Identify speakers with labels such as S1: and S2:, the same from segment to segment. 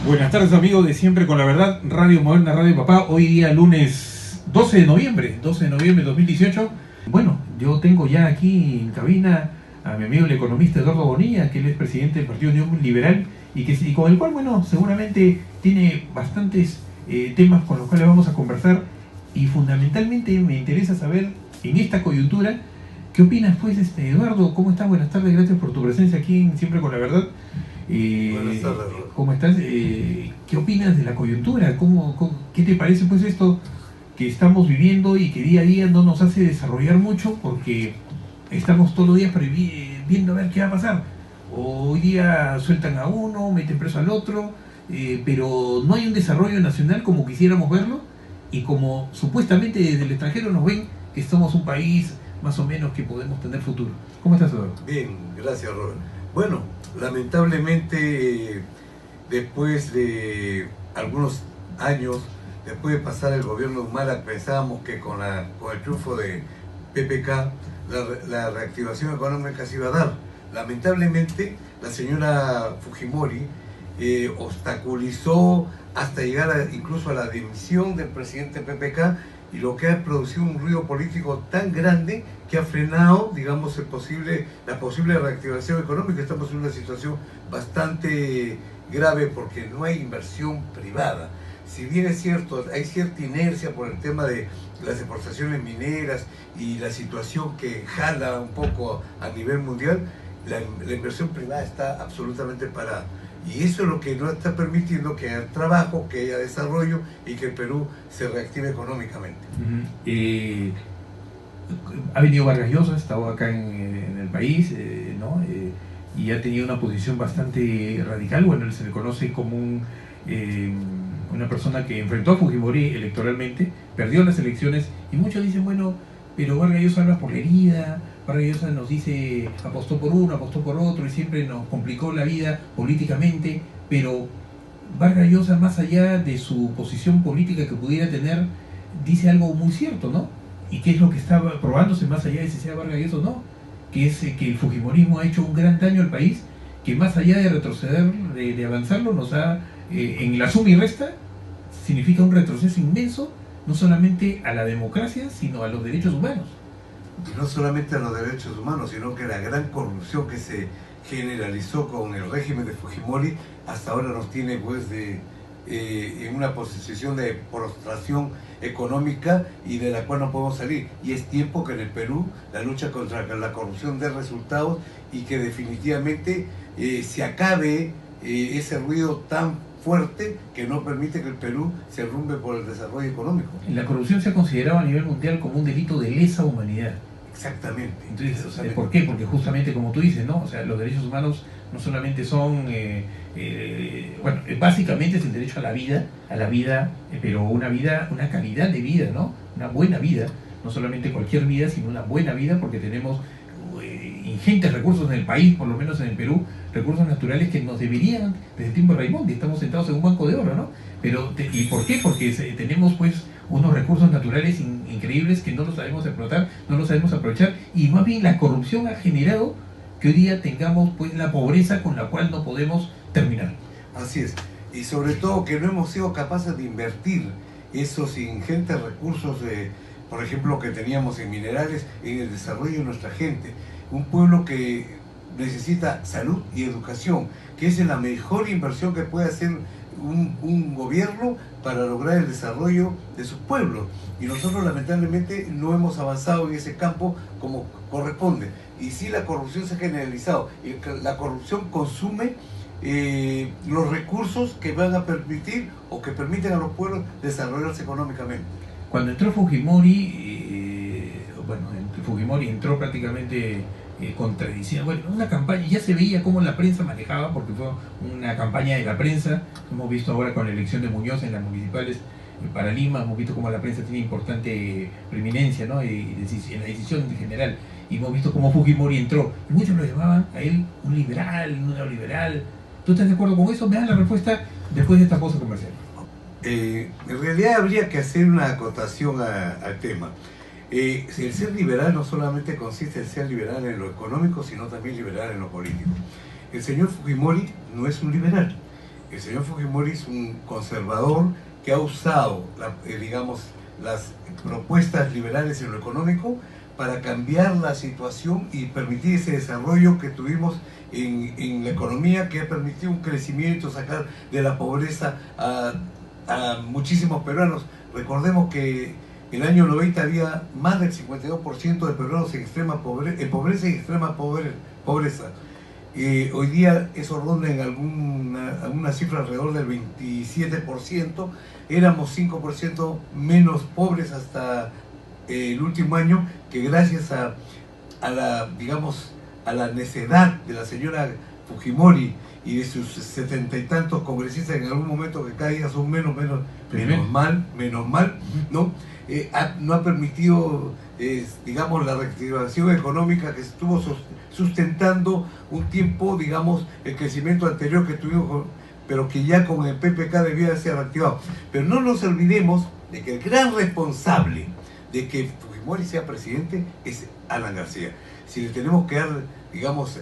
S1: Buenas tardes amigos de Siempre con la Verdad, Radio Moderna, Radio Papá. Hoy día lunes 12 de noviembre de 2018. Bueno, yo tengo ya aquí en cabina a mi amigo el economista Eduardo Bonilla, que él es presidente del Partido Unión Liberal y con el cual, bueno, seguramente tiene bastantes temas con los cuales vamos a conversar, y fundamentalmente me interesa saber en esta coyuntura, ¿qué opinas pues, Eduardo? ¿Cómo estás? Buenas tardes, gracias por tu presencia aquí en Siempre con la Verdad.
S2: Buenas tardes,
S1: ¿Cómo estás? ¿Qué opinas de la coyuntura? ¿Qué te parece pues esto que estamos viviendo y que día a día no nos hace desarrollar mucho, porque estamos todos los días viendo a ver qué va a pasar? Hoy día sueltan a uno, meten preso al otro, pero no hay un desarrollo nacional como quisiéramos verlo, y como supuestamente desde el extranjero nos ven que somos un país más o menos que podemos tener futuro. ¿Cómo estás, Eduardo?
S2: Bien, gracias, Robert. Bueno, lamentablemente, después de algunos años, después de pasar el gobierno de Humala, pensábamos que con el triunfo de PPK, la reactivación económica se iba a dar. Lamentablemente, la señora Fujimori obstaculizó hasta llegar incluso a la dimisión del presidente PPK, y lo que ha producido un ruido político tan grande que ha frenado, digamos, la posible reactivación económica. Estamos en una situación bastante grave porque no hay inversión privada. Si bien es cierto, hay cierta inercia por el tema de las exportaciones mineras y la situación que jala un poco a nivel mundial, la inversión privada está absolutamente parada. Y eso es lo que no está permitiendo que haya trabajo, que haya desarrollo y que el Perú se reactive económicamente.
S1: Ha venido Vargas Llosa, ha estado acá en el país, ¿no? Y ha tenido una posición bastante radical. Bueno, él se le conoce como una persona que enfrentó a Fujimori electoralmente, perdió las elecciones, y muchos dicen, bueno, pero Vargas Llosa habla por la herida. Vargas Llosa nos dice, apostó por uno, apostó por otro, y siempre nos complicó la vida políticamente. Pero Vargas Llosa, más allá de su posición política que pudiera tener, dice algo muy cierto, ¿no? ¿Y qué es lo que está probándose, más allá de si sea Vargas Llosa o no? Que es que el fujimorismo ha hecho un gran daño al país, que más allá de retroceder, de avanzarlo, nos ha, en la suma y resta, significa un retroceso inmenso, no solamente a la democracia, sino a los derechos humanos.
S2: Y no solamente a los derechos humanos, sino que la gran corrupción que se generalizó con el régimen de Fujimori hasta ahora nos tiene pues en una posición de prostración económica, y de la cual no podemos salir. Y es tiempo que en el Perú la lucha contra la corrupción dé resultados, y que definitivamente se acabe ese ruido tan fuerte que no permite que el Perú se arrumbe por el desarrollo económico.
S1: La corrupción se ha considerado a nivel mundial como un delito de lesa humanidad.
S2: Exactamente.
S1: Entonces, ¿por qué? Porque justamente como tú dices, ¿no? O sea, los derechos humanos no solamente son, bueno, básicamente es el derecho a la vida, pero una calidad de vida, ¿no? Una buena vida, no solamente cualquier vida, sino una buena vida, porque tenemos ingentes recursos en el país, por lo menos en el Perú, recursos naturales que nos deberían, desde el tiempo de Raimondi, estamos sentados en un banco de oro, ¿no? Pero, ¿y por qué? Porque tenemos pues unos recursos naturales increíbles que no los sabemos explotar, no los sabemos aprovechar, y más bien la corrupción ha generado que hoy día tengamos pues la pobreza con la cual no podemos terminar.
S2: Así es, y sobre todo que no hemos sido capaces de invertir esos ingentes recursos, por ejemplo, que teníamos en minerales, en el desarrollo de nuestra gente. Un pueblo que necesita salud y educación, que es la mejor inversión que puede hacer un gobierno para lograr el desarrollo de sus pueblos. Y nosotros lamentablemente no hemos avanzado en ese campo como corresponde. Y sí, la corrupción se ha generalizado, y la corrupción consume los recursos que van a permitir o que permiten a los pueblos desarrollarse económicamente.
S1: Cuando entró Fujimori, Fujimori entró prácticamente contradiciendo, bueno, una campaña, ya se veía cómo la prensa manejaba, porque fue una campaña de la prensa. Hemos visto ahora con la elección de Muñoz en las municipales para Lima, hemos visto cómo la prensa tiene importante preeminencia, ¿no? En la decisión en general, y hemos visto cómo Fujimori entró, y muchos lo llamaban a él un liberal, un neoliberal. ¿Tú estás de acuerdo con eso? Me das la respuesta después de esta pausa comercial.
S2: En realidad habría que hacer una acotación al tema. El ser liberal no solamente consiste en ser liberal en lo económico, sino también liberal en lo político. El señor Fujimori no es un liberal. el señor Fujimori es un conservador que ha usado, digamos, las propuestas liberales en lo económico para cambiar la situación y permitir ese desarrollo que tuvimos en la economía, que ha permitido un crecimiento, sacar de la pobreza a muchísimos peruanos. Recordemos que en el año 90 había más del 52% de peruanos en pobreza y extrema pobreza. Hoy día eso ronda en alguna cifra alrededor del 27%. Éramos 5% menos pobres hasta el último año, que gracias a la necedad de la señora Fujimori y de sus 70 y tantos congresistas, en algún momento que cada día son menos mal, ¿no? No ha permitido, digamos, la reactivación económica que estuvo sustentando un tiempo, digamos, el crecimiento anterior que tuvimos, pero que ya con el PPK debía ser reactivado. Pero no nos olvidemos de que el gran responsable de que Fujimori sea presidente es Alan García. Si le tenemos que dar, digamos,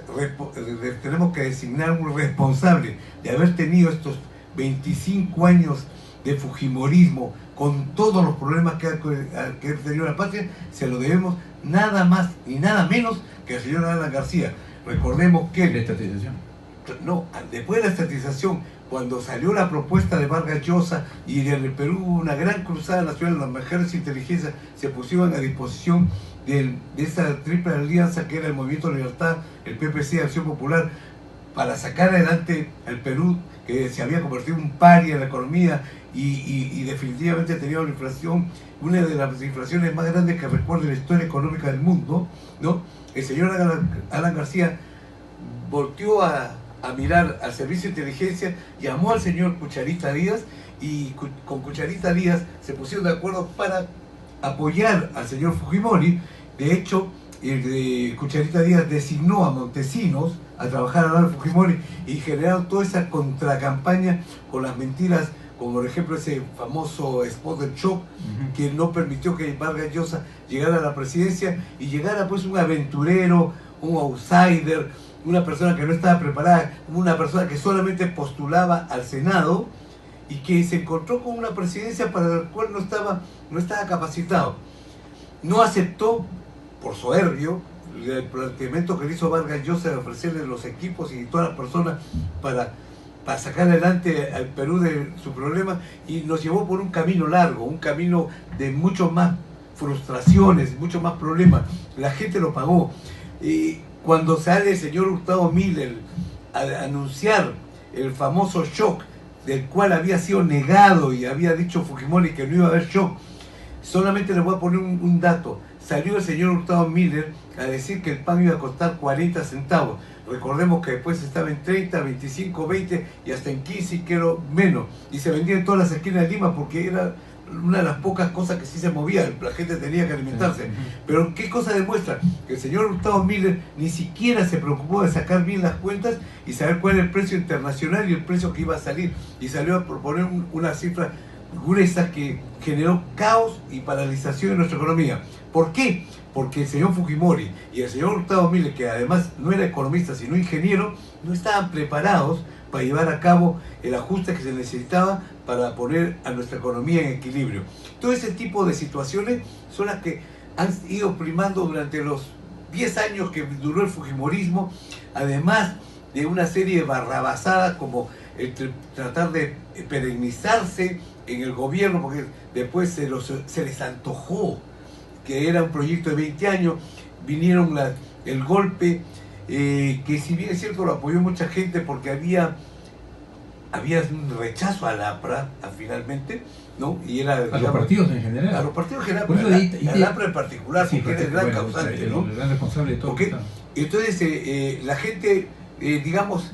S2: tenemos que designar un responsable de haber tenido estos 25 años de Fujimorismo con todos los problemas que ha tenido la patria, se lo debemos nada más y nada menos que al señor Alan García. Recordemos que...
S1: ¿La estatización?
S2: No, después de la estatización, cuando salió la propuesta de Vargas Llosa y en el Perú una gran cruzada nacional, las mejores inteligencias se pusieron a disposición de esa triple alianza que era el Movimiento Libertad, el PPC, Acción Popular, para sacar adelante al Perú, que se había convertido en un paria en la economía y definitivamente tenía una inflación, una de las inflaciones más grandes que recuerda la historia económica del mundo, ¿no? El señor Alan García volteó a mirar al servicio de inteligencia, llamó al señor Cucharita Díaz y con Cucharita Díaz se pusieron de acuerdo para apoyar al señor Fujimori. De hecho, Cucharita Díaz designó a Montesinos a trabajar al lado de Fujimori y generaron toda esa contracampaña con las mentiras, como por ejemplo ese famoso spot del shock, que no permitió que Vargas Llosa llegara a la presidencia y llegara pues un aventurero, un outsider, una persona que no estaba preparada, una persona que solamente postulaba al Senado y que se encontró con una presidencia para la cual no estaba capacitado. No aceptó, por soberbio, el planteamiento que le hizo Vargas Llosa de ofrecerle los equipos y todas las personas para sacar adelante al Perú de su problema, y nos llevó por un camino largo, un camino de mucho más frustraciones, mucho más problemas. La gente lo pagó. Cuando sale el señor Hurtado Miller a anunciar el famoso shock, del cual había sido negado y había dicho Fujimori que no iba a haber shock, solamente les voy a poner un dato. Salió el señor Hurtado Miller a decir que el pan iba a costar 40 centavos. Recordemos que después estaba en 30, 25, 20 y hasta en 15 y quiero menos. Y se vendía en todas las esquinas de Lima porque era una de las pocas cosas que sí se movía, la gente tenía que alimentarse. Pero ¿qué cosa demuestra? Que el señor Hurtado Miller ni siquiera se preocupó de sacar bien las cuentas y saber cuál era el precio internacional y el precio que iba a salir. Y salió a proponer una cifra gruesa que generó caos y paralización en nuestra economía. ¿Por qué? Porque el señor Fujimori y el señor Hurtado Miller, que además no era economista sino ingeniero, no estaban preparados para llevar a cabo el ajuste que se necesitaba para poner a nuestra economía en equilibrio. Todo ese tipo de situaciones son las que han ido primando durante los 10 años que duró el Fujimorismo, además de una serie de barrabasadas como tratar de perennizarse en el gobierno, porque después se les antojó que era un proyecto de 20 años, vinieron el golpe, que si bien es cierto lo apoyó mucha gente porque había un rechazo al APRA finalmente, ¿no? Y era,
S1: a los partidos en general.
S2: A los partidos en general, al APRA en particular, sí, porque era el gran causante, ¿no?
S1: El gran responsable de todo.
S2: Entonces la gente, digamos,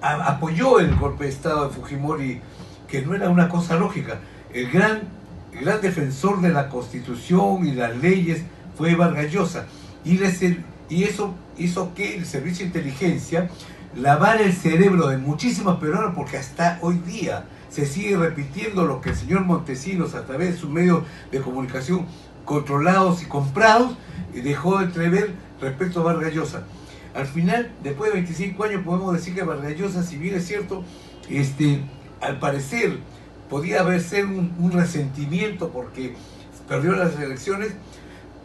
S2: apoyó el golpe de Estado de Fujimori, que no era una cosa lógica. El gran defensor de la Constitución y las leyes fue Vargas Llosa, y eso hizo que el servicio de inteligencia lavara el cerebro de muchísimas peruanas, porque hasta hoy día se sigue repitiendo lo que el señor Montesinos, a través de sus medios de comunicación controlados y comprados, dejó de entrever respecto a Vargas Llosa. Al final, después de 25 años, podemos decir que Vargas Llosa, si bien es cierto, al parecer podía haber ser un resentimiento porque perdió las elecciones.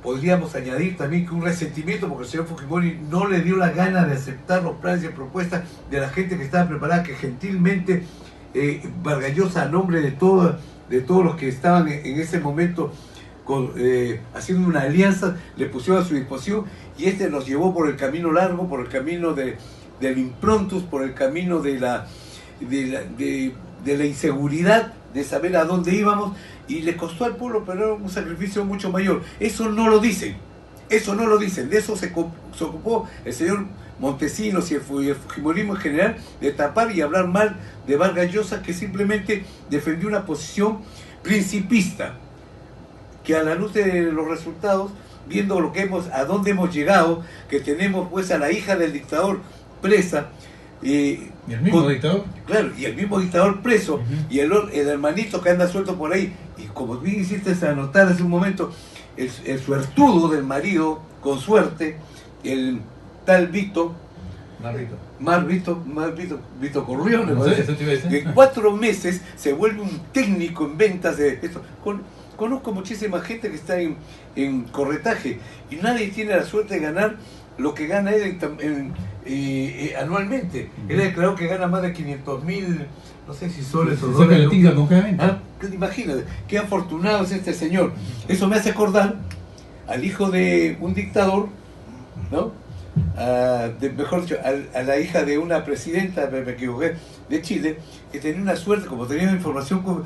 S2: Podríamos añadir también que un resentimiento porque el señor Fujimori no le dio la gana de aceptar los planes y propuestas de la gente que estaba preparada, que gentilmente Vargas Llosa, a nombre de todos los que estaban en ese momento haciendo una alianza, le pusieron a su disposición, y nos llevó por el camino largo, por el camino del improntus, por el camino de la inseguridad, de saber a dónde íbamos, y le costó al pueblo, pero era un sacrificio mucho mayor. Eso no lo dicen, de eso se ocupó el señor Montesinos y el fujimorismo en general, de tapar y hablar mal de Vargas Llosa, que simplemente defendió una posición principista, que a la luz de los resultados, viendo a dónde hemos llegado, que tenemos pues a la hija del dictador presa,
S1: ¿Y el mismo dictador?
S2: Claro, y el mismo dictador preso, y el hermanito que anda suelto por ahí, y como bien hiciste anotar hace un momento, el suertudo del marido, con suerte, el tal Vito Corleone,
S1: no sé,
S2: que en 4 meses se vuelve un técnico en ventas de esto. Conozco muchísima gente que está en corretaje, y nadie tiene la suerte de ganar lo que gana él anualmente. Él ha declarado que gana más de 500.000, no sé si soles o dólares. Imagínate, qué afortunado es este señor. Eso me hace acordar al hijo de un dictador, ¿no? Mejor dicho, a la hija de una presidenta, me equivoqué, de Chile, que tenía una suerte, como tenía información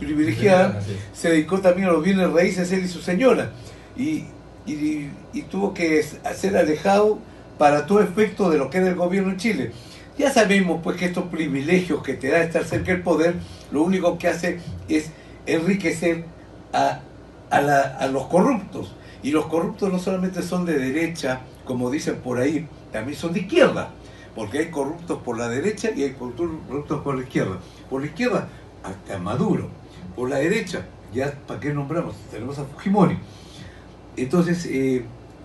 S2: privilegiada, se dedicó también a los bienes raíces, él y su señora, y tuvo que ser alejado para todo efecto de lo que era el gobierno en Chile. Ya sabemos pues que estos privilegios que te da estar cerca del poder, lo único que hace es enriquecer a los corruptos. Y los corruptos no solamente son de derecha, como dicen por ahí, también son de izquierda, porque hay corruptos por la derecha y hay corruptos por la izquierda. Por la izquierda, hasta Maduro. Por la derecha, ya para qué nombramos, tenemos a Fujimori. Entonces,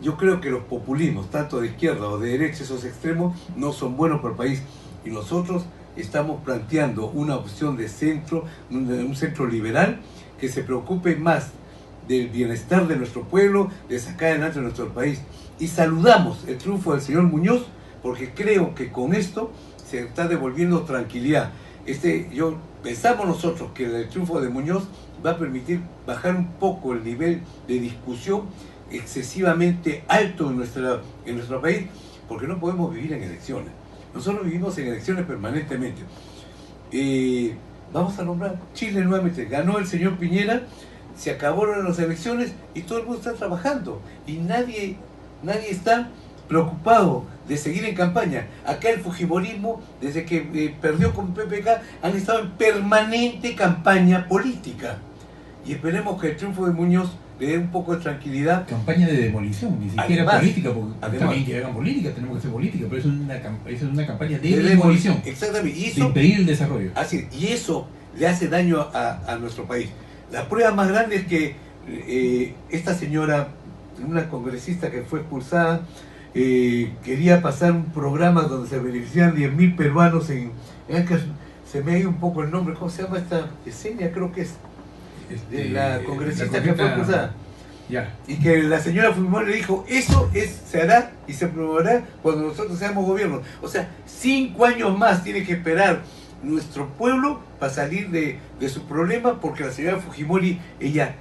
S2: yo creo que los populismos, tanto de izquierda o de derecha, esos extremos, no son buenos para el país. Y nosotros estamos planteando una opción de centro, un centro liberal, que se preocupe más del bienestar de nuestro pueblo, de sacar adelante nuestro país. Y saludamos el triunfo del señor Muñoz, porque creo que con esto se está devolviendo tranquilidad. Pensamos nosotros que el triunfo de Muñoz va a permitir bajar un poco el nivel de discusión excesivamente alto en nuestro país, porque no podemos vivir en elecciones. Nosotros vivimos en elecciones permanentemente. Vamos a nombrar Chile nuevamente. Ganó el señor Piñera, se acabaron las elecciones y todo el mundo está trabajando. Y nadie está preocupado de seguir en campaña. Acá el fujimorismo, desde que perdió con PPK, han estado en permanente campaña política. Y esperemos que el triunfo de Muñoz le dé un poco de tranquilidad.
S1: Campaña de demolición, ni siquiera política, porque también que hagan política, tenemos que hacer política, pero es una campaña de demolición.
S2: Exactamente. Y eso,
S1: de impedir el desarrollo.
S2: Así, y eso le hace daño a nuestro país. La prueba más grande es que esta señora, una congresista que fue expulsada, quería pasar un programa donde se beneficiaban 10.000 peruanos se me ha ido un poco el nombre, ¿cómo se llama esta? Yesenia, creo que es. La congresista que fue expulsada.
S1: Ya.
S2: Y que la señora Fujimori le dijo, eso se hará y se promoverá cuando nosotros seamos gobierno. O sea, 5 años más tiene que esperar nuestro pueblo para salir de su problema, porque la señora Fujimori, ella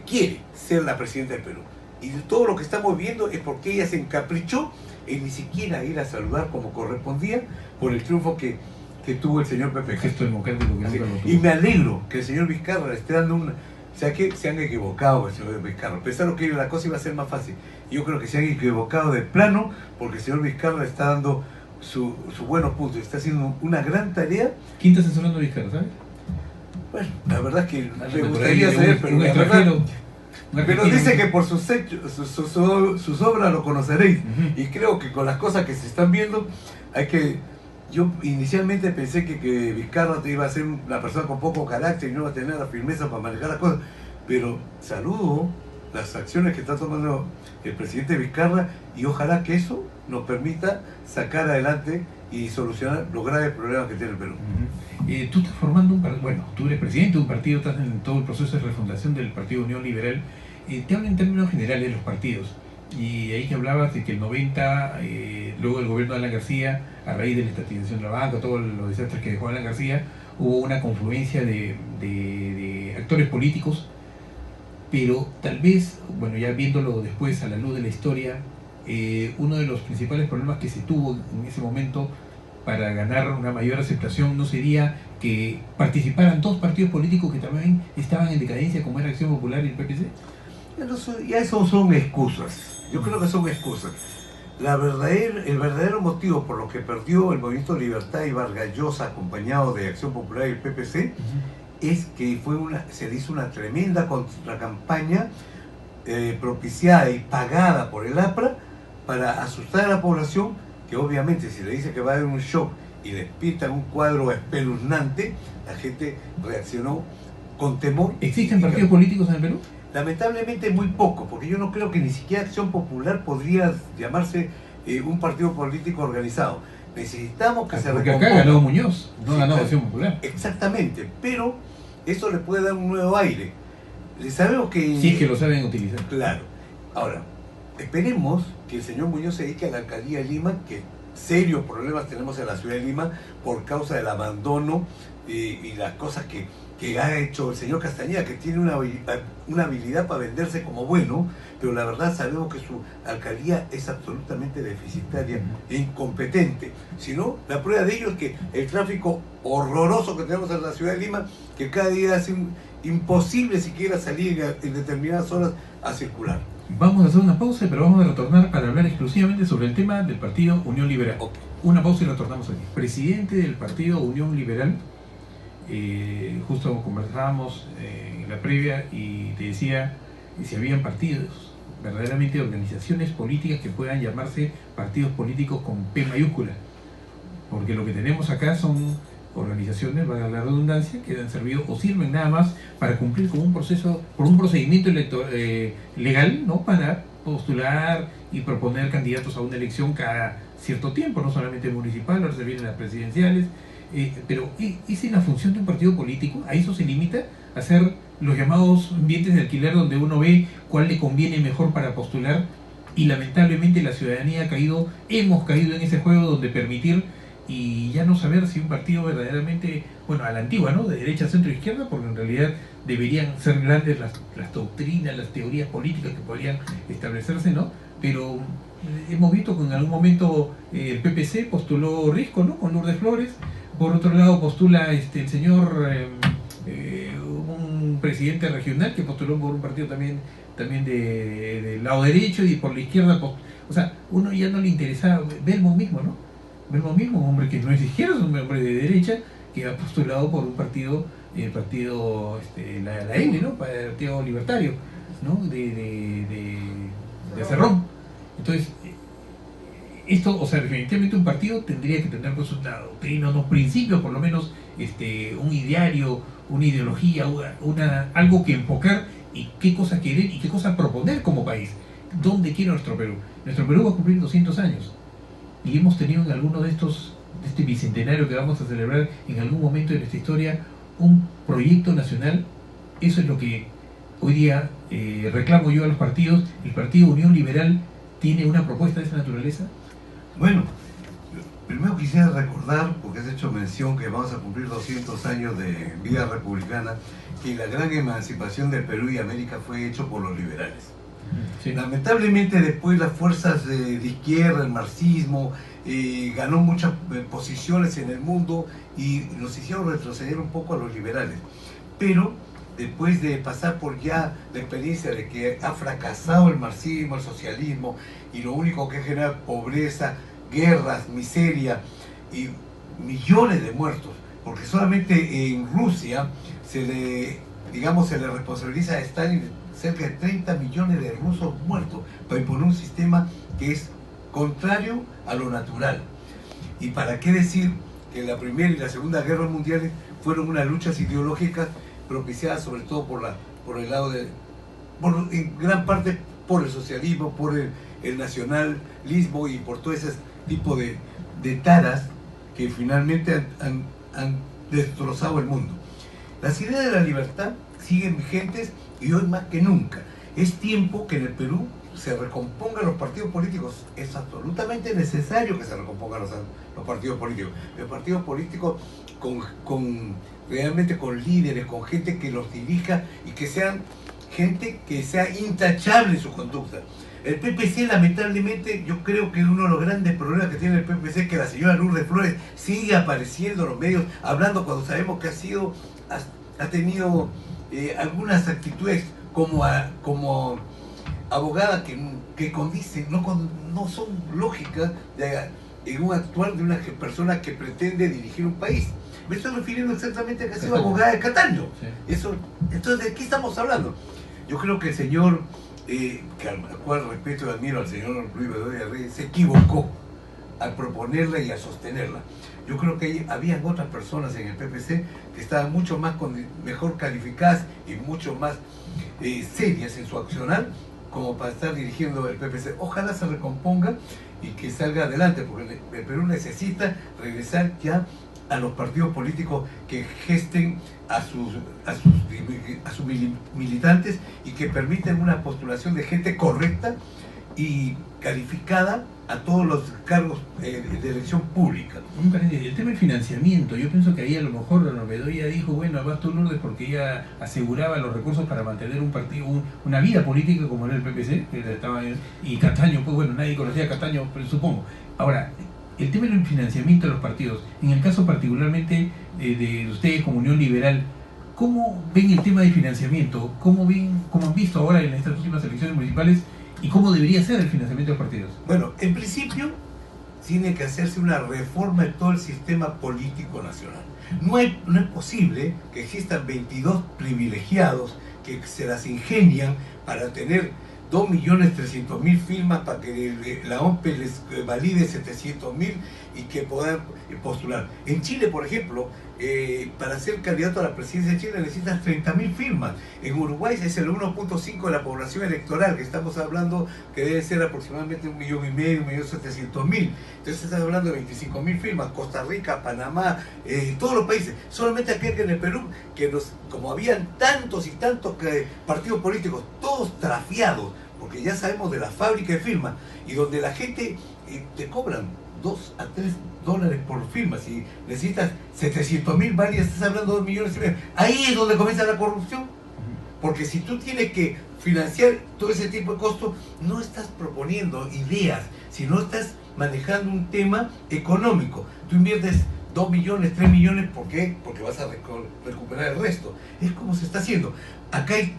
S2: quiere ser la presidenta del Perú. Y todo lo que estamos viendo es porque ella se encaprichó en ni siquiera ir a saludar como correspondía por el triunfo que tuvo el señor Pepe.
S1: Gesto democrático que nunca lo tuvo.
S2: Y me alegro que el señor Vizcarra le esté dando una... O sea, que se han equivocado el señor Vizcarra. Pensaron que la cosa iba a ser más fácil. Yo creo que se han equivocado de plano, porque el señor Vizcarra está dando sus buenos puntos. Está haciendo una gran tarea.
S1: ¿Quién está asesorando a Vizcarra, sabes?
S2: Bueno, la verdad es que me gustaría saber, pero la verdad... Pero dice que por sus obras lo conoceréis. Y creo que con las cosas que se están viendo, yo inicialmente pensé que Vizcarra iba a ser una persona con poco carácter y no iba a tener la firmeza para manejar las cosas. Pero saludo las acciones que está tomando el presidente Vizcarra, y ojalá que eso nos permita sacar adelante y solucionar los graves problemas que tiene el Perú.
S1: Tú estás formando un partido, bueno, tú eres presidente de un partido, estás en todo el proceso de refundación del Partido Unión Liberal. Te hablo en términos generales de los partidos, y ahí que hablabas de que el 90, luego el gobierno de Alan García, a raíz de la estatización de la banca, todos los desastres que dejó Alan García, hubo una confluencia de actores políticos, pero tal vez, bueno, ya viéndolo después a la luz de la historia, uno de los principales problemas que se tuvo en ese momento para ganar una mayor aceptación no sería que participaran dos partidos políticos que también estaban en decadencia, como era Acción Popular y el PPC.
S2: Ya eso son excusas. Yo creo que son excusas. El verdadero motivo por lo que perdió el Movimiento Libertad y Vargas Llosa, acompañado de Acción Popular y el PPC, es que se le hizo una tremenda contracampaña propiciada y pagada por el APRA para asustar a la población, que obviamente si le dice que va a haber un shock y les pintan un cuadro espeluznante, la gente reaccionó con temor.
S1: ¿Existen partidos políticos en el Perú?
S2: Lamentablemente muy poco, porque yo no creo que ni siquiera Acción Popular podría llamarse un partido político organizado. Necesitamos que se
S1: recomponga. Porque acá ganó Muñoz, no ganó Acción Popular.
S2: Exactamente, pero eso le puede dar un nuevo aire. Sabemos que...
S1: Sí, es que lo saben utilizar.
S2: Claro. Ahora, esperemos que el señor Muñoz se dedique a la alcaldía de Lima, que serios problemas tenemos en la ciudad de Lima por causa del abandono y las cosas que ha hecho el señor Castañeda, que tiene una habilidad para venderse como bueno, pero la verdad sabemos que su alcaldía es absolutamente deficitaria e incompetente. Si no, la prueba de ello es que el tráfico horroroso que tenemos en la ciudad de Lima, que cada día hace imposible siquiera salir en determinadas horas a circular.
S1: Vamos a hacer una pausa, pero vamos a retornar para hablar exclusivamente sobre el tema del Partido Unión Liberal.
S2: Okay.
S1: Una pausa y retornamos aquí. Presidente del Partido Unión Liberal, justo conversábamos en la previa y te decía si habían partidos, verdaderamente organizaciones políticas que puedan llamarse partidos políticos con P mayúscula, porque lo que tenemos acá son organizaciones, valga la redundancia, que han servido o sirven nada más para cumplir con un proceso, por un procedimiento legal, ¿no? Para postular y proponer candidatos a una elección cada cierto tiempo, no solamente municipal, ahora se vienen las presidenciales, pero ¿es en la función de un partido político? ¿A eso se limita? ¿A hacer los llamados ambientes de alquiler donde uno ve cuál le conviene mejor para postular? Y lamentablemente la ciudadanía hemos caído en ese juego donde permitir y ya no saber si un partido verdaderamente, bueno, a la antigua, ¿no? De derecha, centro, izquierda, porque en realidad deberían ser grandes las doctrinas, las teorías políticas que podrían establecerse, ¿no? Pero hemos visto que en algún momento el PPC postuló Risco, ¿no? Con Lourdes Flores. Por otro lado postula el señor, un presidente regional que postuló por un partido también del lado derecho, y por la izquierda, o sea, uno ya no le interesaba, Belmo mismo, ¿no? Belmo mismo, un hombre que no es de izquierda, es un hombre de derecha, que ha postulado por un partido, el partido, la L, ¿no? Partido Libertario, ¿no? De Cerrón. Entonces, esto, o sea, definitivamente un partido tendría que tener pues una doctrina, unos principios, por lo menos un ideario, una ideología, algo que enfocar y qué cosa querer y qué cosa proponer como país. ¿Dónde quiere nuestro Perú? Nuestro Perú va a cumplir 200 años y hemos tenido en alguno de este bicentenario que vamos a celebrar en algún momento de nuestra historia un proyecto nacional. Eso es lo que hoy día reclamo yo a los partidos. ¿El Partido Unión Liberal tiene una propuesta de esa naturaleza?
S2: Bueno, primero quisiera recordar, porque has hecho mención que vamos a cumplir 200 años de vida republicana, que la gran emancipación del Perú y América fue hecho por los liberales. Sí. Lamentablemente después las fuerzas de izquierda, el marxismo, ganó muchas posiciones en el mundo y nos hicieron retroceder un poco a los liberales. Pero después de pasar por ya la experiencia de que ha fracasado el marxismo, el socialismo, y lo único que genera pobreza, guerras, miseria y millones de muertos, porque solamente en Rusia se le responsabiliza a Stalin cerca de 30 millones de rusos muertos para imponer un sistema que es contrario a lo natural. Y para qué decir que la Primera y la Segunda Guerra Mundiales fueron unas luchas ideológicas propiciadas sobre todo por el lado en gran parte por el socialismo, por el nacionalismo y por todo ese tipo de taras que finalmente han destrozado el mundo. Las ideas de la libertad siguen vigentes y hoy más que nunca. Es tiempo que en el Perú se recompongan los partidos políticos. Es absolutamente necesario que se recompongan los partidos políticos. Los partidos políticos realmente con líderes, con gente que los dirija y que sean gente que sea intachable en su conducta. El PPC, lamentablemente, yo creo que uno de los grandes problemas que tiene el PPC es que la señora Lourdes Flores sigue apareciendo en los medios, hablando cuando sabemos que ha tenido algunas actitudes como abogada que condicen, no son lógicas en un actuar de una persona que pretende dirigir un país. Me estoy refiriendo exactamente a que ha sido abogada de Cataño. Sí. Entonces, ¿de qué estamos hablando? Yo creo que el señor, al cual respeto y admiro al señor Luis Bedoya Reyes, se equivocó al proponerla y al sostenerla. Yo creo que había otras personas en el PPC que estaban mucho más mejor calificadas y mucho más serias en su accionar como para estar dirigiendo el PPC. Ojalá se recomponga y que salga adelante, porque el Perú necesita regresar ya a los partidos políticos que gesten a sus militantes y que permitan una postulación de gente correcta y calificada a todos los cargos de elección pública.
S1: El tema del financiamiento, yo pienso que ahí a lo mejor Bedoya dijo, bueno, basta Lourdes porque ella aseguraba los recursos para mantener un partido, una vida política como era el PPC, y Cataño, pues bueno, nadie conocía a Cataño, pero supongo. Ahora, el tema del financiamiento de los partidos, en el caso particularmente de ustedes como Unión Liberal, ¿cómo ven el tema de financiamiento? ¿Cómo han visto ahora en estas últimas elecciones municipales y cómo debería ser el financiamiento de los partidos?
S2: Bueno, en principio tiene que hacerse una reforma de todo el sistema político nacional. No es posible que existan 22 privilegiados que se las ingenian para tener 2.300.000 firmas para que la OMP les valide 700.000 y que puedan postular. En Chile, por ejemplo, para ser candidato a la presidencia de Chile necesitas 30.000 firmas. En Uruguay es el 1.5 de la población electoral, que estamos hablando que debe ser aproximadamente 1.500.000, 1.700.000. Entonces estás hablando de 25.000 firmas. Costa Rica, Panamá, todos los países. Solamente aquí en el Perú, como habían tantos y tantos partidos políticos, todos trafiados, porque ya sabemos de la fábrica de firmas, y donde la gente te cobran $2 a $3 por firma. Si necesitas 700.000 varias, estás hablando de 2 millones y medio. Ahí es donde comienza la corrupción, porque si tú tienes que financiar todo ese tipo de costos, no estás proponiendo ideas, sino estás manejando un tema económico. Tú inviertes 2 millones, 3 millones, ¿por qué? Porque vas a recuperar el resto. Es como se está haciendo. Acá hay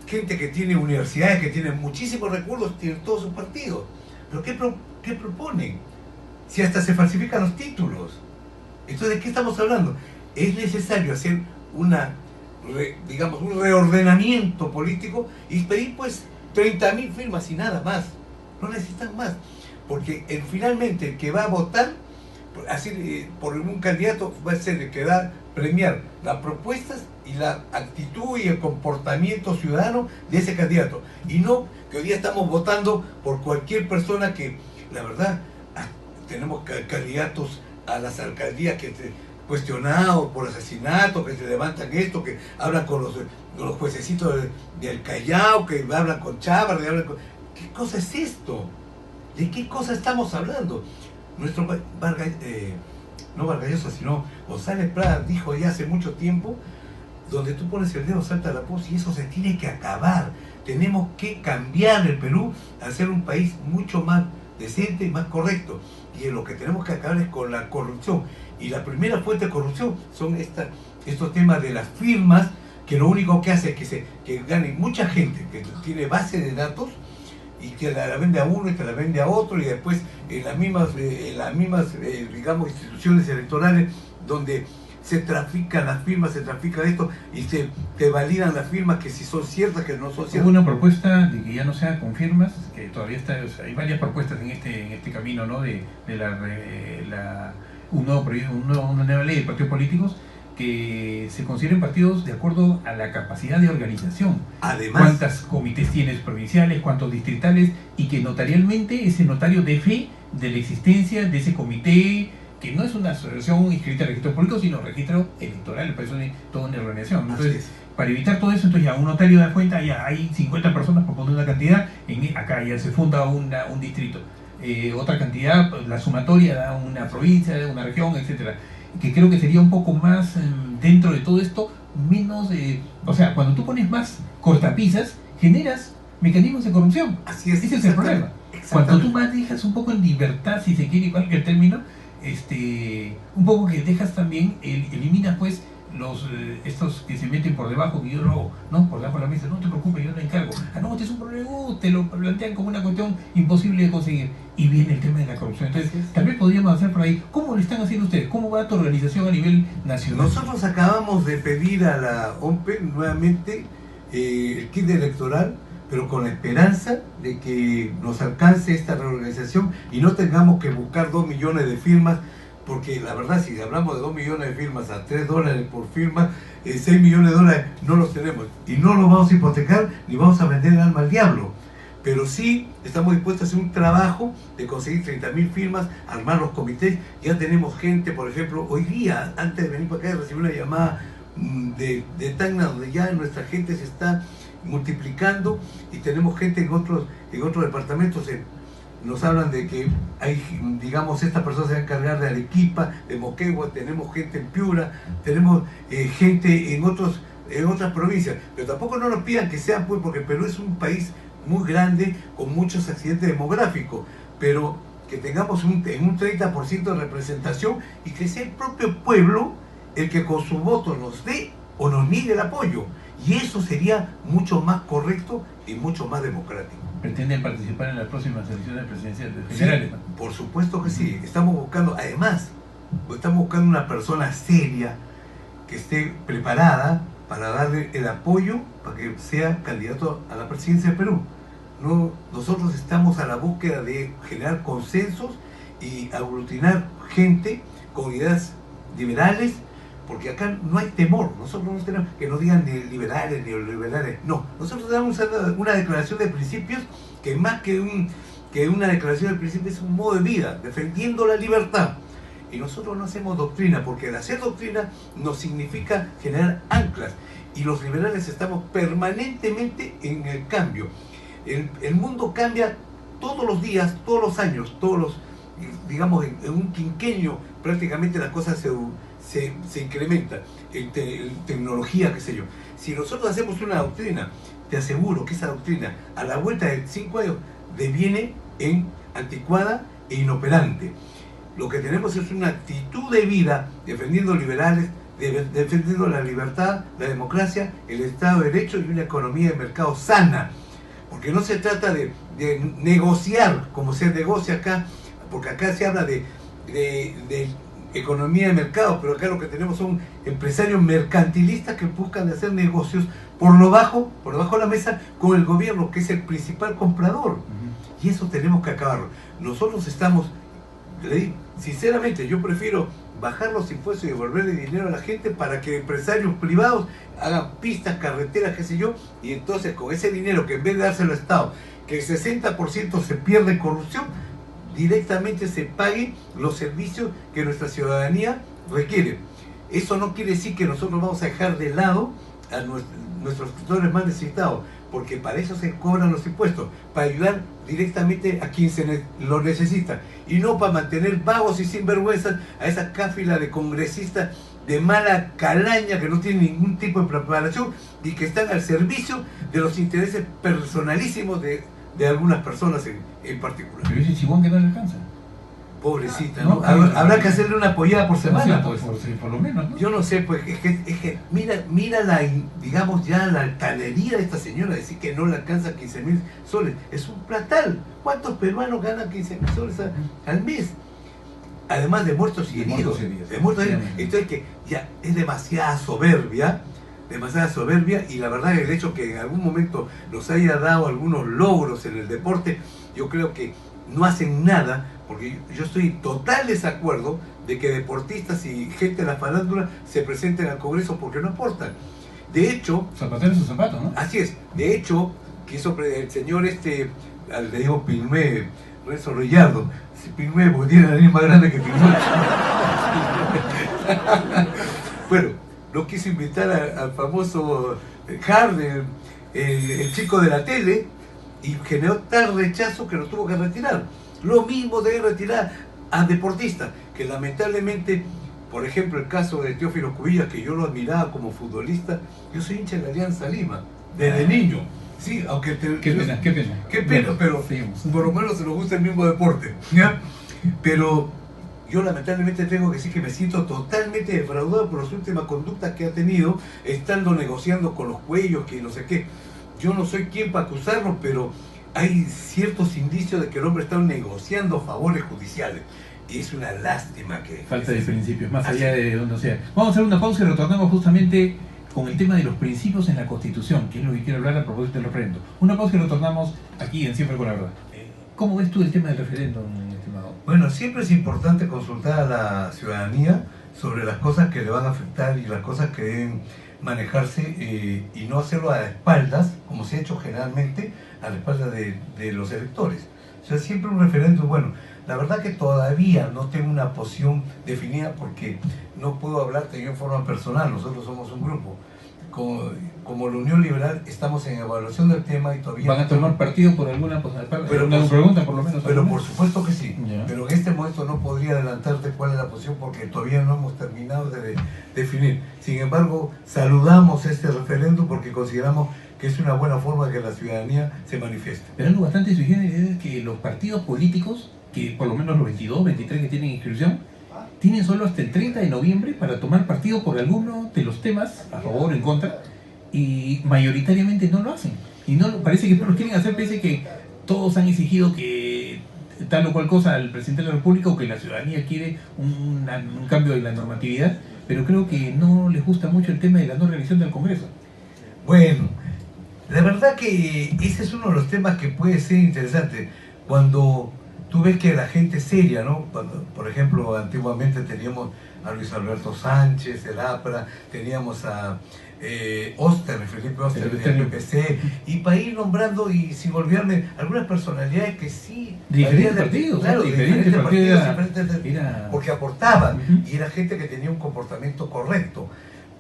S2: gente que tiene universidades, que tienen muchísimos recursos, tienen todos sus partidos. ¿Pero qué proponen? Si hasta se falsifican los títulos. Entonces, ¿de qué estamos hablando? Es necesario hacer un reordenamiento político y pedir pues 30.000 firmas y nada más. No necesitan más. Porque finalmente el que va a votar por un candidato va a ser el que va a premiar las propuestas y la actitud y el comportamiento ciudadano de ese candidato. Y no que hoy día estamos votando por cualquier persona que, la verdad, tenemos candidatos a las alcaldías que cuestionados por asesinato, que se levantan esto, que hablan con los juececitos del Callao, que hablan con Chávez, ¿qué cosa es esto? ¿De qué cosa estamos hablando? Nuestro no Vargas Llosa, sino González Prada dijo ya hace mucho tiempo, donde tú pones el dedo salta la voz, y eso se tiene que acabar. Tenemos que cambiar el Perú a ser un país mucho más decente y más correcto. Y lo que tenemos que acabar es con la corrupción. Y la primera fuente de corrupción son estos temas de las firmas, que lo único que hace es que gane mucha gente que tiene base de datos y que la vende a uno y que la vende a otro, y después en las mismas digamos, instituciones electorales donde se trafican las firmas, se trafica esto y se validan las firmas que si son ciertas, que no son ciertas.
S1: Hubo una propuesta de que ya no sea con firmas, que todavía está, o sea, hay varias propuestas en este camino, ¿no? de una nueva ley de partidos políticos, que se consideren partidos de acuerdo a la capacidad de organización.
S2: Además,
S1: cuántos comités tienes provinciales, cuántos distritales, y que notarialmente ese notario dé fe de la existencia de ese comité que no es una asociación inscrita en registro público, sino registro electoral, me parece toda una organización. Entonces, para evitar todo eso, entonces ya un notario da cuenta, ya hay 50 personas proponiendo una cantidad, acá ya se funda un distrito. Otra cantidad, la sumatoria da una provincia, una región, etcétera. Que creo que sería un poco más dentro de todo esto, menos, o sea, cuando tú pones más cortapisas, generas mecanismos de corrupción.
S2: Así es.
S1: Ese es el problema. Cuando tú más dejas un poco en libertad, si se quiere, igual que el término, un poco que dejas también, eliminas pues estos que se meten por debajo, que yo lo hago, ¿no? Por debajo de la mesa, no te preocupes, yo no encargo. Ah, no, este es un problema, te lo plantean como una cuestión imposible de conseguir. Y viene el tema de la corrupción. Entonces, tal vez podríamos hacer por ahí, ¿cómo lo están haciendo ustedes? ¿Cómo va tu organización a nivel nacional?
S2: Nosotros acabamos de pedir a la OMPE nuevamente el kit electoral, pero con la esperanza de que nos alcance esta reorganización y no tengamos que buscar 2 millones de firmas, porque la verdad, si hablamos de 2 millones de firmas a $3 por firma, 6 millones de dólares no los tenemos y no los vamos a hipotecar ni vamos a vender el alma al diablo. Pero sí estamos dispuestos a hacer un trabajo de conseguir 30.000 firmas, armar los comités. Ya tenemos gente, por ejemplo, hoy día, antes de venir para acá, recibí una llamada de Tacna, donde ya nuestra gente se está multiplicando y tenemos gente en otros departamentos. Nos hablan de que hay, digamos, esta persona se va a encargar de Arequipa, de Moquegua, tenemos gente en Piura, tenemos gente en otras provincias, pero tampoco no nos pidan que sean, pues, porque Perú es un país muy grande, con muchos accidentes demográficos, pero que tengamos un 30% de representación y que sea el propio pueblo el que con su voto nos dé o nos niegue el apoyo, y eso sería mucho más correcto y mucho más democrático.
S1: ¿Pretenden participar en las próximas elecciones presidenciales generales?
S2: Sí, por supuesto que sí. Estamos buscando, además, una persona seria que esté preparada para darle el apoyo para que sea candidato a la presidencia de Perú. Nosotros estamos a la búsqueda de generar consensos y aglutinar gente con ideas liberales, porque acá no hay temor. Nosotros no tenemos que nos digan ni liberales ni neoliberales. No, nosotros damos una declaración de principios que más que una declaración de principios es un modo de vida, defendiendo la libertad. Y nosotros no hacemos doctrina, porque el hacer doctrina nos significa generar anclas. Y los liberales estamos permanentemente en el cambio. El mundo cambia todos los días, todos los años, digamos, en un quinquenio prácticamente las cosas se incrementan en tecnología, qué sé yo. Si nosotros hacemos una doctrina, te aseguro que esa doctrina a la vuelta de 5 años deviene en anticuada e inoperante. Lo que tenemos es una actitud de vida defendiendo liberales, defendiendo la libertad, la democracia, el Estado de Derecho y una economía de mercado sana. Porque no se trata de negociar como se negocia acá, porque acá se habla de economía de mercado, pero acá lo que tenemos son empresarios mercantilistas que buscan hacer negocios por lo bajo de la mesa con el gobierno, que es el principal comprador. Y eso tenemos que acabarlo. Nosotros estamos, sinceramente, yo prefiero bajar los impuestos y devolverle dinero a la gente para que empresarios privados hagan pistas, carreteras, qué sé yo, y entonces con ese dinero, que en vez de dárselo al Estado, que el 60% se pierde en corrupción, directamente se paguen los servicios que nuestra ciudadanía requiere. Eso no quiere decir que nosotros vamos a dejar de lado a nuestros sectores más necesitados, porque para eso se cobran los impuestos, para ayudar directamente a quien lo necesita, y no para mantener vagos y sinvergüenzas a esa cáfila de congresistas de mala calaña que no tienen ningún tipo de preparación y que están al servicio de los intereses personalísimos de algunas personas en particular.
S1: Pero ese chibón que no le alcanza.
S2: Pobrecita, ¿no? Habrá que hacerle una apoyada por semana.
S1: Pues, por lo menos, ¿no?
S2: Yo no sé, pues, es que mira digamos, ya la altanería de esta señora, decir que no le alcanza 15.000 soles. Es un platal. ¿Cuántos peruanos ganan 15.000 soles al mes? Además de muertos y heridos. Entonces, que ya es demasiada soberbia, y la verdad el hecho que en algún momento nos haya dado algunos logros en el deporte, yo creo que no hacen nada, porque yo estoy en total desacuerdo de que deportistas y gente de la farándula se presenten al Congreso porque no aportan. De hecho...
S1: Zapatero su zapato, ¿no?
S2: Así es. De hecho, quiso el señor, le digo Pilmé, Renzo Reyardo, Pigmeo, porque tiene la nariz más grande que Pigmeo. Bueno, no quise invitar al famoso Hard, el chico de la tele, y generó tal rechazo que lo tuvo que retirar. Lo mismo debe retirar a deportistas, que lamentablemente, por ejemplo, el caso de Teófilo Cubillas, que yo lo admiraba como futbolista, yo soy hincha de la Alianza Lima, desde niño. Sí, aunque
S1: qué pena.
S2: Qué pena,
S1: Bueno,
S2: pero
S1: seguimos.
S2: por lo menos se nos gusta el mismo deporte, ¿ya? Pero yo lamentablemente tengo que decir que me siento totalmente defraudado por las últimas conductas que ha tenido, estando negociando con los cuellos, que no sé qué. Yo no soy quien para acusarlo, pero hay ciertos indicios de que el hombre está negociando favores judiciales. Y es una lástima que...
S1: Falta de principios, más
S2: Así.
S1: allá de donde sea. Vamos a hacer una pausa y retornamos justamente con el tema de los principios en la Constitución, que es lo que quiero hablar a propósito del referéndum. Una pausa y retornamos aquí en Siempre con la Verdad. ¿Cómo ves tú el tema del referéndum, estimado?
S2: Bueno, siempre es importante consultar a la ciudadanía sobre las cosas que le van a afectar y las cosas que deben manejarse, y no hacerlo a espaldas, como se ha hecho generalmente, a la espalda de los electores. O sea, siempre un referéndum, bueno, la verdad que todavía no tengo una posición definida porque no puedo hablarte yo en forma personal, nosotros somos un grupo. Como la Unión Liberal estamos en evaluación del tema y todavía...
S1: ¿Van a tomar partido por alguna pregunta, por lo menos?
S2: Pero por supuesto que sí.
S1: Ya.
S2: Pero en este momento no podría adelantarte cuál es la posición porque todavía no hemos terminado de definir. Sin embargo, saludamos este referéndum porque consideramos que es una buena forma de que la ciudadanía se manifieste.
S1: Pero algo bastante sui generis es que los partidos políticos, que por lo menos los 22, 23 que tienen inscripción, tienen solo hasta el 30 de noviembre para tomar partido por alguno de los temas, a favor o en contra, y mayoritariamente no lo hacen. Y no parece que no lo quieren hacer, pese que todos han exigido que tal o cual cosa al presidente de la República, o que la ciudadanía quiere un cambio de la normatividad, pero creo que no les gusta mucho el tema de la no reelección del Congreso.
S2: Bueno, la verdad que ese es uno de los temas que puede ser interesante. Cuando tú ves que la gente seria, ¿no? Cuando, por ejemplo, antiguamente teníamos a Luis Alberto Sánchez, el APRA, teníamos a Felipe Oster del PPC, y para ir nombrando, y sin olvidarme, algunas personalidades que sí...
S1: Diferentes partidos,
S2: claro,
S1: diferentes partidos,
S2: era, porque aportaban,
S1: Uh-huh.
S2: y era gente que tenía un comportamiento correcto.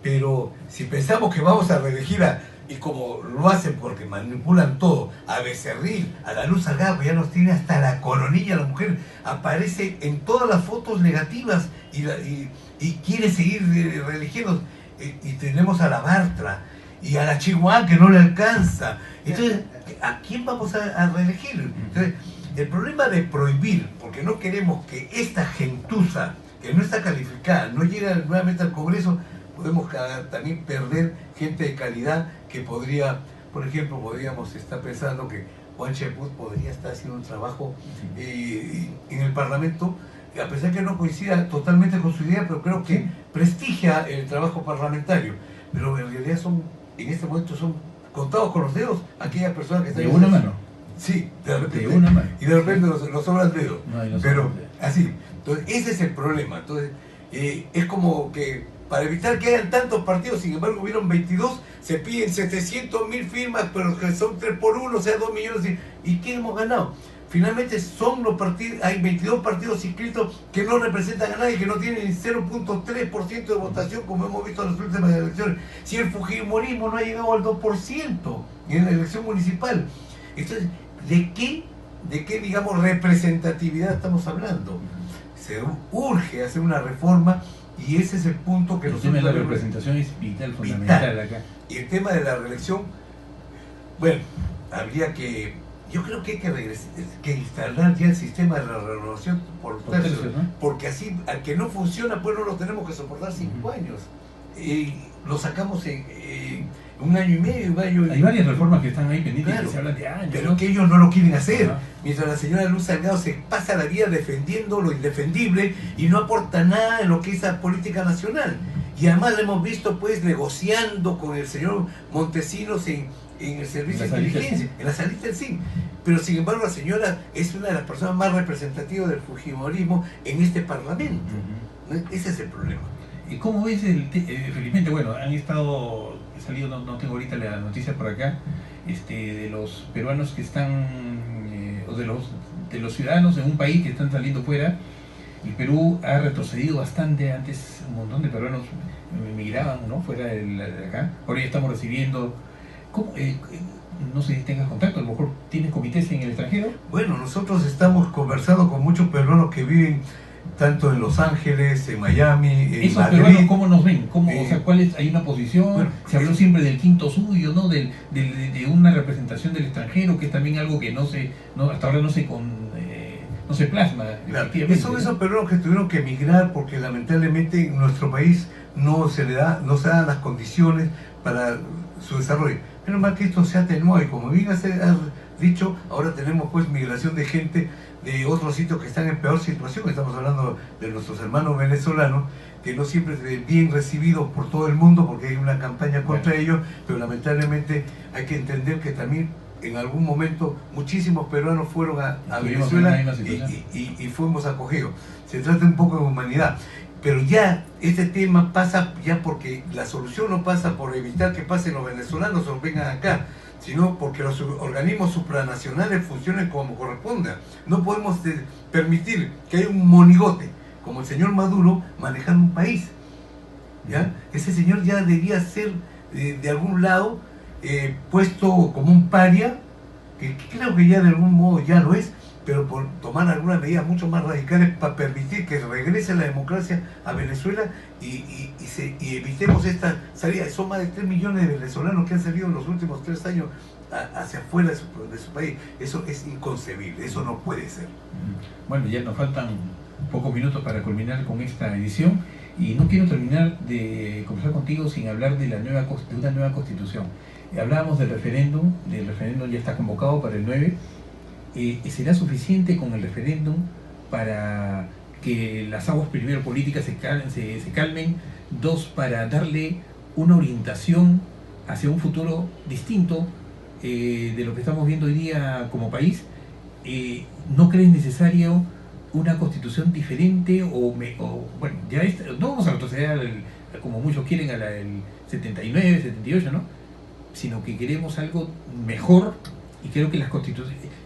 S2: Pero si pensamos que vamos a reelegir y como lo hacen porque manipulan todo, a Becerril, a la Luz Salgado, que ya nos tiene hasta la coronilla, la mujer aparece en todas las fotos negativas y quiere seguir reeligiendo. Y tenemos a la Bartra y a la Chihuahua que no le alcanza. Entonces, ¿a quién vamos a reelegir? Entonces, el problema de prohibir, porque no queremos que esta gentuza que no está calificada no llegue nuevamente al Congreso, podemos también perder gente de calidad que podría, por ejemplo, podríamos estar pensando que Juan Cheput podría estar haciendo un trabajo en el Parlamento, a pesar que no coincida totalmente con su idea, pero creo que prestigia el trabajo parlamentario. Pero en realidad en este momento son contados con los dedos aquellas personas que están...
S1: De una mano.
S2: Sí, de repente.
S1: De una mano.
S2: Y de repente nos sobran dedos.
S1: No,
S2: pero así. Entonces, ese es el problema. Entonces, es como que para evitar que hayan tantos partidos, sin embargo hubieron 22, se piden 700.000 firmas, pero que son 3 por 1, o sea 2 millones. ¿Y qué hemos ganado? Finalmente son los partidos, hay 22 partidos inscritos que no representan a nadie, que no tienen ni 0.3% de votación, como hemos visto en las últimas elecciones. Si el fujimorismo no ha llegado al 2% en la elección municipal. Entonces, ¿de qué, digamos, representatividad estamos hablando? Se urge hacer una reforma y ese es el punto que
S1: el
S2: nosotros...
S1: tema de la representación es vital, fundamental acá.
S2: Y el tema de la reelección, bueno, habría que... Yo creo que hay que instalar ya el sistema de la renovación por tercios,
S1: ¿no?
S2: Porque así, al que no funciona, pues no lo tenemos que soportar 5 años. Lo sacamos en 1 año y medio,
S1: Hay varias reformas que están ahí pendientes,
S2: claro,
S1: que se hablan de años,
S2: pero
S1: ¿no?
S2: que ellos no lo quieren hacer.
S1: Ajá.
S2: Mientras la señora Luz Salgado se pasa la vida defendiendo lo indefendible y no aporta nada en lo que es la política nacional. Y además lo hemos visto pues negociando con el señor Montesinos en el servicio de inteligencia, en la salita del CIN. Pero sin embargo la señora es una de las personas más representativas del fujimorismo en este parlamento. Ese es el problema.
S1: ¿Y cómo ves felizmente, bueno, han salido, no tengo ahorita la noticia por acá, de los peruanos que están, o de los de los ciudadanos en un país que están saliendo fuera. El Perú ha retrocedido bastante. Antes un montón de peruanos emigraban, ¿no?, fuera de acá. Ahora ya estamos recibiendo. ¿Cómo? No sé si tengas contacto, a lo mejor tienes comités en el extranjero.
S2: Bueno, nosotros estamos conversando con muchos peruanos que viven tanto en Los Ángeles, en Miami, en
S1: ¿Esos
S2: Madrid.
S1: peruanos cómo nos ven? ¿Cómo, o sea, cuál es? ¿Hay una posición?
S2: Bueno,
S1: se habló siempre del quinto suyo, ¿no? De una representación del extranjero, que es también algo que hasta ahora no se plasma.
S2: Claro, son esos peruanos que tuvieron que emigrar porque lamentablemente en nuestro país no se dan las condiciones para su desarrollo. Menos mal que esto se atenuó y como bien has dicho, ahora tenemos pues migración de gente de otros sitios que están en peor situación. Estamos hablando de nuestros hermanos venezolanos, que no siempre es bien recibidos por todo el mundo porque hay una campaña contra ellos, pero lamentablemente hay que entender que también en algún momento muchísimos peruanos fueron a Venezuela y fuimos acogidos. Se trata un poco de humanidad. Pero ya este tema pasa ya porque la solución no pasa por evitar que pasen los venezolanos o vengan acá, sino porque los organismos supranacionales funcionen como corresponda. No podemos permitir que haya un monigote como el señor Maduro manejando un país, ¿ya? Ese señor ya debía ser de algún lado puesto como un paria, que creo que ya de algún modo ya lo es, pero por tomar algunas medidas mucho más radicales para permitir que regrese la democracia a Venezuela y evitemos esta salida. Son más de 3 millones de venezolanos que han salido en los últimos 3 años hacia afuera de su país. Eso es inconcebible, eso no puede ser.
S1: Bueno, ya nos faltan pocos minutos para culminar con esta edición y no quiero terminar de conversar contigo sin hablar de una nueva constitución. Hablábamos del referéndum ya está convocado para el 9. ¿Será suficiente con el referéndum para que las aguas, primero, políticas se calmen? 2, para darle una orientación hacia un futuro distinto de lo que estamos viendo hoy día como país. ¿No crees necesario una constitución diferente? Bueno, ya no vamos a retroceder como muchos quieren al 79, 78, ¿no? Sino que queremos algo mejor. Y creo que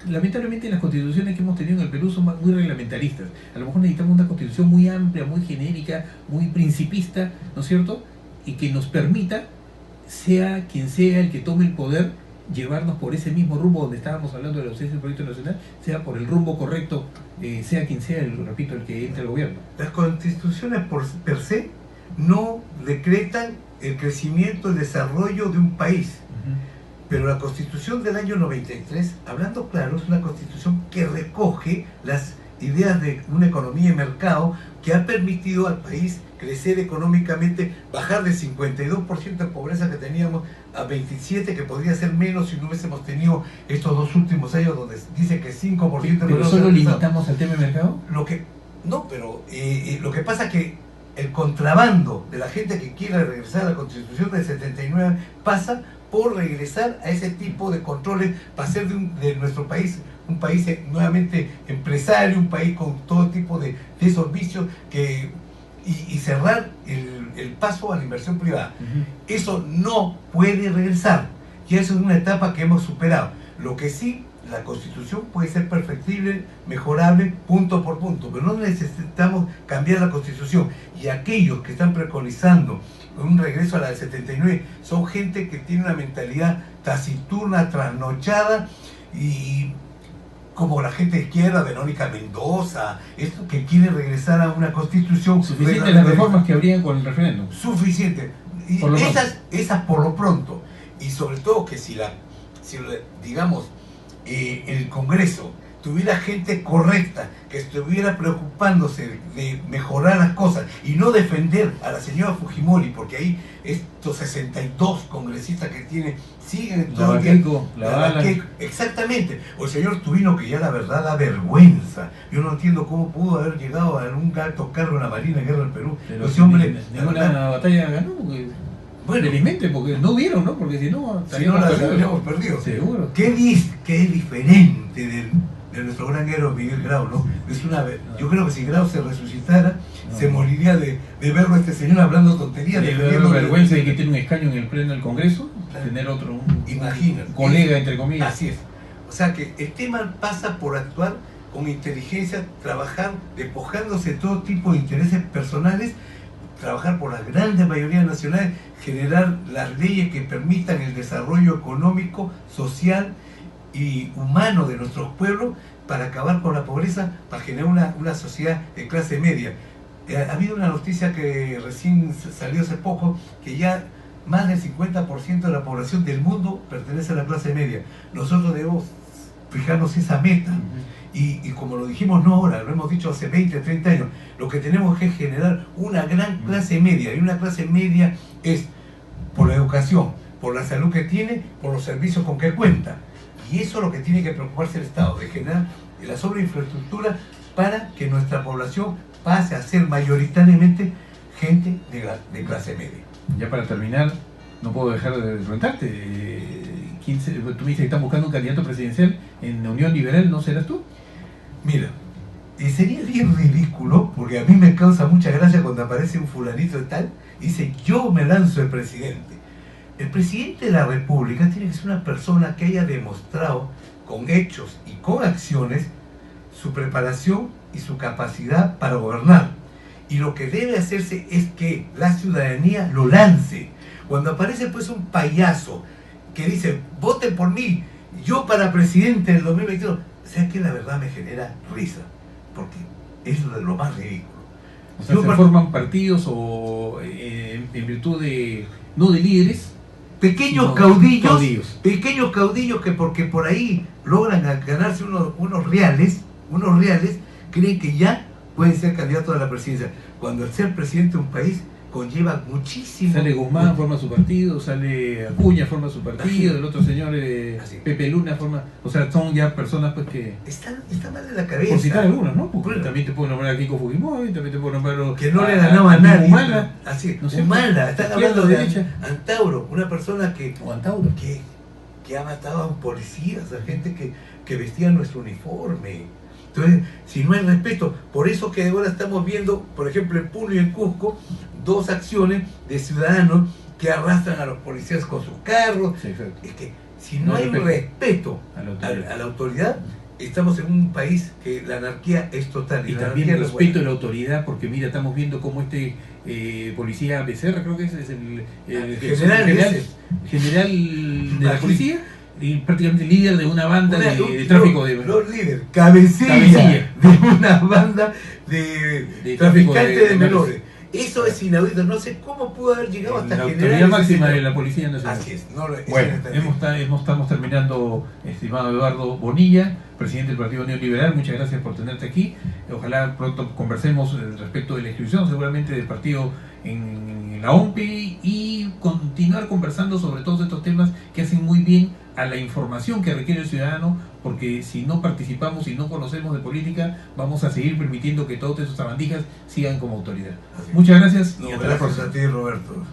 S1: lamentablemente las constituciones que hemos tenido en el Perú son muy reglamentaristas. A lo mejor necesitamos una constitución muy amplia, muy genérica, muy principista, ¿no es cierto? Y que nos permita, sea quien sea el que tome el poder, llevarnos por ese mismo rumbo donde estábamos hablando de la ausencia del proyecto nacional, sea por el rumbo correcto, sea quien sea, repito, el que entre al gobierno.
S2: Las constituciones per se no decretan el crecimiento, el desarrollo de un país. Pero la Constitución del año 93, hablando claro, es una Constitución que recoge las ideas de una economía de mercado que ha permitido al país crecer económicamente, bajar del 52% de pobreza que teníamos a 27%, que podría ser menos si no hubiésemos tenido estos 2 últimos años donde dice que 5%...
S1: ¿Pero solo limitamos al tema de mercado?
S2: Lo que pasa es que el contrabando de la gente que quiere regresar a la Constitución del 79 pasa por regresar a ese tipo de controles para hacer de nuestro país un país nuevamente empresario, un país con todo tipo de esos vicios y cerrar el paso a la inversión privada. Eso no puede regresar y eso es una etapa que hemos superado. Lo que sí, la Constitución puede ser perfectible, mejorable, punto por punto, pero no necesitamos cambiar la Constitución. Y aquellos que están preconizando un regreso a la del 79 son gente que tiene una mentalidad taciturna, trasnochada, y como la gente de izquierda, Verónica Mendoza, esto que quiere regresar a una Constitución.
S1: Suficiente las reformas que habrían con el referéndum.
S2: Suficiente. Y esas por lo pronto. Y sobre todo que si digamos, el Congreso tuviera gente correcta, que estuviera preocupándose de mejorar las cosas y no defender a la señora Fujimori, porque ahí estos 62 congresistas que tiene siguen todo exactamente, o el señor Tubino, que ya la verdad da vergüenza. Yo no entiendo cómo pudo haber llegado a un alto cargo en la Marina Guerra del Perú.
S1: Pero ese hombre ninguna batalla ganó, bueno, felizmente, porque no hubieron, ¿no? Porque si no
S2: la habríamos perdido.
S1: Seguro.
S2: ¿Qué es diferente de nuestro gran héroe Miguel Grau, ¿no? Yo creo que si Grau se resucitara, se moriría de verlo a este señor hablando tonterías.
S1: De vergüenza de que tiene un escaño en el pleno del Congreso, tener otro
S2: imagínate,
S1: colega, entre comillas.
S2: Así es. O sea que el tema pasa por actuar con inteligencia, trabajar despojándose de todo tipo de intereses personales, trabajar por las grandes mayorías nacionales, generar las leyes que permitan el desarrollo económico, social y humano de nuestros pueblos para acabar con la pobreza, para generar una sociedad de clase media. Ha habido una noticia que recién salió hace poco, que ya más del 50% de la población del mundo pertenece a la clase media. Nosotros debemos fijarnos esa meta. Y como lo dijimos no ahora, lo hemos dicho hace 20, 30 años, lo que tenemos que generar una gran clase media. Y una clase media es por la educación, por la salud que tiene, por los servicios con que cuenta. Y eso es lo que tiene que preocuparse el Estado, de generar la sobreinfraestructura para que nuestra población pase a ser mayoritariamente gente de clase media.
S1: Ya para terminar, no puedo dejar de preguntarte, tú me dices que están buscando un candidato presidencial en la Unión Liberal, ¿no serás tú?
S2: Mira, sería bien ridículo, porque a mí me causa mucha gracia cuando aparece un fulanito y tal, y dice, yo me lanzo de presidente. El presidente de la República tiene que ser una persona que haya demostrado con hechos y con acciones su preparación y su capacidad para gobernar. Y lo que debe hacerse es que la ciudadanía lo lance. Cuando aparece pues un payaso que dice, voten por mí, yo para presidente del 2022, o sea que la verdad me genera risa, porque es lo más ridículo.
S1: O sea, se forman partidos o en virtud de, no de líderes,
S2: pequeños caudillos que porque por ahí logran ganarse unos reales, creen que ya pueden ser candidatos a la presidencia, cuando el ser presidente de un país conlleva muchísimo.
S1: Sale Guzmán, forma su partido, sale Acuña, forma su partido, el otro señor Pepe Luna forma, o sea, son ya personas pues que
S2: está mal de la cabeza.
S1: Por citar algunos, ¿no? Porque bueno, también te puedo nombrar a Kiko Fujimori, también te puedo nombrar
S2: que no le ganaba a nadie.
S1: Humala,
S2: así,
S1: no sé,
S2: Humala, están hablando de
S1: derecha.
S2: Antauro, una persona que ha matado a un policía, a gente que vestía nuestro uniforme. Entonces, si no hay respeto, por eso que ahora estamos viendo, por ejemplo, en Puno y en Cusco, dos acciones de ciudadanos que arrastran a los policías con sus carros.
S1: Sí,
S2: es que si no hay respeto a la autoridad, estamos en un país que la anarquía es total.
S1: Y también el respeto a la autoridad, porque mira, estamos viendo cómo policía Becerra, creo que es el general de la policía, y prácticamente líder de una banda de tráfico
S2: los líderes, cabecilla de una banda de traficantes de menores. Eso es inaudito, no sé cómo pudo haber llegado hasta general.
S1: La autoridad máxima de la Policía Nacional.
S2: Así es.
S1: Bueno, estamos terminando, estimado Eduardo Bonilla, presidente del Partido Unión Liberal, muchas gracias por tenerte aquí. Ojalá pronto conversemos respecto de la inscripción, seguramente del partido en la OMPE, y continuar conversando sobre todos estos temas que hacen muy bien a la información que requiere el ciudadano, porque si no participamos y no conocemos de política, vamos a seguir permitiendo que todas esas sabandijas sigan como autoridad. Muchas gracias y hasta la próxima.
S2: Gracias a ti, Roberto.